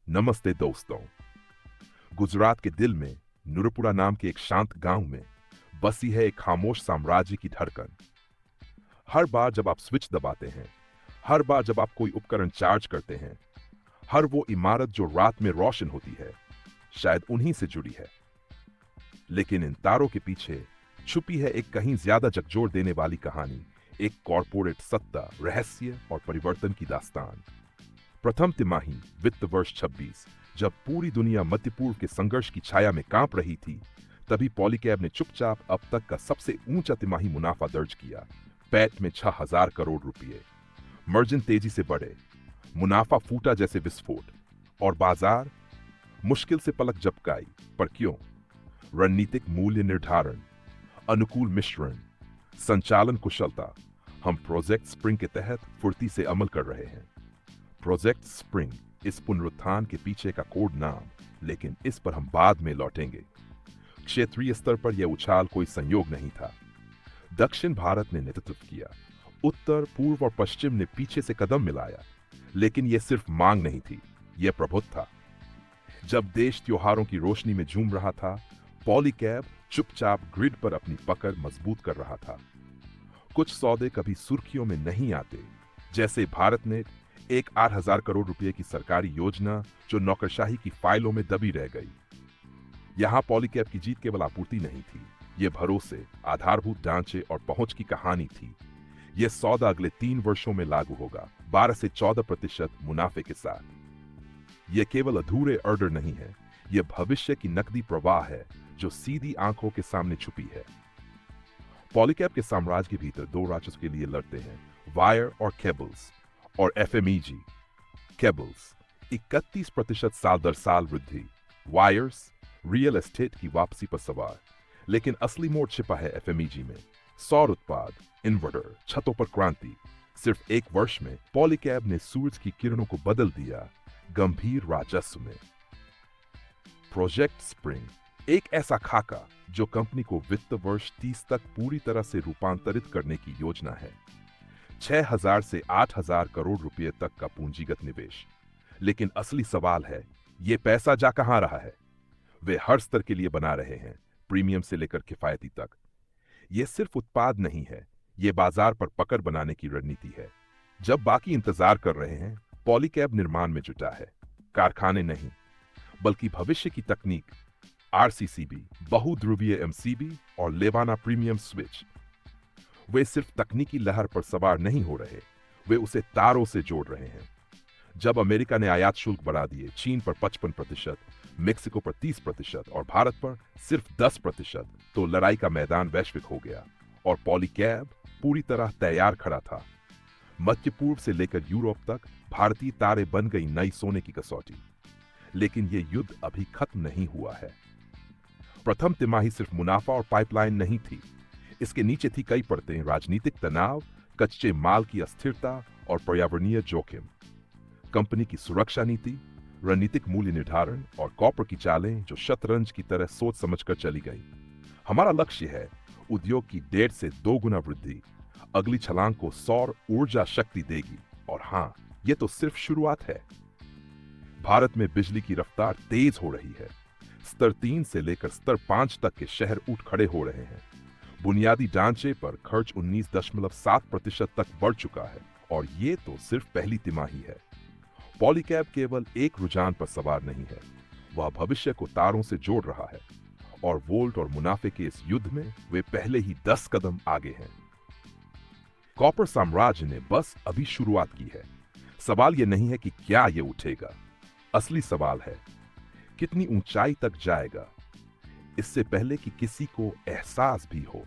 नमस्ते दोस्तों। गुजरात के दिल में नूरपुरा नाम के एक शांत गांव में बसी है एक खामोश साम्राज्य की धड़कन। हर बार जब आप स्विच दबाते हैं, हर बार जब आप कोई उपकरण चार्ज करते हैं, हर वो इमारत जो रात में रोशन होती है शायद उन्हीं से जुड़ी है। लेकिन इन तारों के पीछे छुपी है एक कहीं ज्यादा झकझोर देने वाली कहानी, एक कॉरपोरेट सत्ता, रहस्य और परिवर्तन की दास्तान। प्रथम तिमाही वित्त वर्ष 26, जब पूरी दुनिया मध्य पूर्व के संघर्ष की छाया में कांप रही थी, तभी पॉलीकैब ने चुपचाप अब तक का सबसे ऊंचा तिमाही मुनाफा दर्ज किया, पैट में 6,000 करोड़ रुपए। मार्जिन तेजी से बढ़े, मुनाफा फूटा जैसे विस्फोट, और बाजार मुश्किल से पलक झपकाई। पर क्यों? रणनीतिक मूल्य निर्धारण, अनुकूल मिश्रण, संचालन कुशलता। हम प्रोजेक्ट स्प्रिंग के तहत फुर्ती से अमल कर रहे हैं। प्रोजेक्ट स्प्रिंग इस पुनरुत्थान के पीछे का कोड नाम, लेकिन इस पर हम बाद में लौटेंगे। क्षेत्रीय स्तर पर यह उछाल कोई संयोग नहीं था। दक्षिण भारत ने नेतृत्व किया, उत्तर, पूर्व और पश्चिम ने पीछे से कदम मिलाया, लेकिन यह सिर्फ मांग नहीं थी, यह प्रभुत्व था। जब देश त्योहारों की रोशनी में झूम रहा था, पॉलीकैब चुपचाप ग्रिड पर अपनी पकड़ मजबूत कर रहा था। कुछ सौदे कभी सुर्खियों में नहीं आते, जैसे भारत ने एक 8,000 करोड़ रुपए की सरकारी योजना जो नौकरशाही की फाइलों में दबी रह गई। यहां पॉलीकैब की जीत केवल आपूर्ति नहीं थी, यह भरोसे, आधारभूत ढांचे और पहुंच की कहानी थी। यह सौदा अगले 3 वर्षों में लागू होगा, 12 से 14% मुनाफे के साथ। यह केवल अधूरे ऑर्डर नहीं है, यह भविष्य की नकदी प्रवाह है जो सीधी आंखों के सामने छुपी है। पॉलीकैब के साम्राज्य के भीतर 2 राक्षसों के लिए लड़ते हैं, वायर और केबल्स। और एफएमईजी केबल्स 31% साल दर साल वृद्धि, वायर्स रियल एस्टेट की वापसी पर सवार। लेकिन असली मोड़ छिपा है एफएमईजी में। सौर उत्पाद, इन्वर्टर, छतों पर क्रांति। सिर्फ 1 वर्ष में पॉलीकैब ने सूरज की किरणों को बदल दिया, गंभीर राजस्व में। प्रोजेक्ट स्प्रिंग एक ऐसा खाका जो कंपनी को वित्त वर्ष 30 तक पूरी तरह से रूपांतरित करने की योजना है। 6,000 से 8,000 करोड़ रुपए तक का पूंजीगत निवेश। लेकिन असली सवाल है, यह पैसा जा कहां रहा है? वे हर स्तर के लिए बना रहे हैं, प्रीमियम से लेकर किफायती तक। यह सिर्फ उत्पाद नहीं है, यह बाजार पर पकड़ बनाने की रणनीति है। जब बाकी इंतजार कर रहे हैं, पॉलीकैब निर्माण में जुटा है। कारखाने नहीं, बल्कि भविष्य की तकनीक, आरसीसीबी, बहुध्रुवीय एमसीबी और लेवाना प्रीमियम स्विच। वे सिर्फ तकनीकी लहर पर सवार नहीं हो रहे, वे उसे तारों से जोड़ रहे हैं। जब अमेरिका ने आयात शुल्क बढ़ा दिए, चीन पर 55%, मेक्सिको पर 30% और भारत पर सिर्फ 10%, तो लड़ाई का मैदान वैश्विक हो गया और पॉलीकैब पूरी तरह तैयार खड़ा था। मध्य पूर्व से लेकर यूरोप तक भारतीय तारे बन गई नई सोने की कसौटी। लेकिन यह युद्ध अभी खत्म नहीं हुआ है। प्रथम तिमाही सिर्फ मुनाफा और पाइपलाइन नहीं थी, इसके नीचे थी कई परतें, राजनीतिक तनाव, कच्चे माल की अस्थिरता और पर्यावरणीय जोखिम। कंपनी की सुरक्षा नीति, रणनीतिक मूल्य निर्धारण और कॉर्पोरेट की चालें जो शतरंज की तरह सोच समझकर चली गई। हमारा लक्ष्य है उद्योग की 1.5 से 2 गुना वृद्धि। अगली छलांग को सौर ऊर्जा शक्ति देगी। और हां, यह तो सिर्फ शुरुआत है। भारत में बिजली की रफ्तार तेज हो रही है। स्तर 3 से लेकर स्तर 5 तक के शहर उठ खड़े हो रहे हैं। बुनियादी ढांचे पर खर्च 19.7% तक बढ़ चुका है, और ये तो सिर्फ पहली तिमाही है। पॉलीकैब केवल एक रुझान पर सवार नहीं है, वह भविष्य को तारों से जोड़ रहा है। और वोल्ट और मुनाफे के इस युद्ध में वे पहले ही 10 कदम आगे हैं। कॉपर साम्राज्य ने बस अभी शुरुआत की है। सवाल यह नहीं है कि क्या यह उठेगा, असली सवाल है कितनी ऊंचाई तक जाएगा, इससे पहले कि किसी को एहसास भी हो।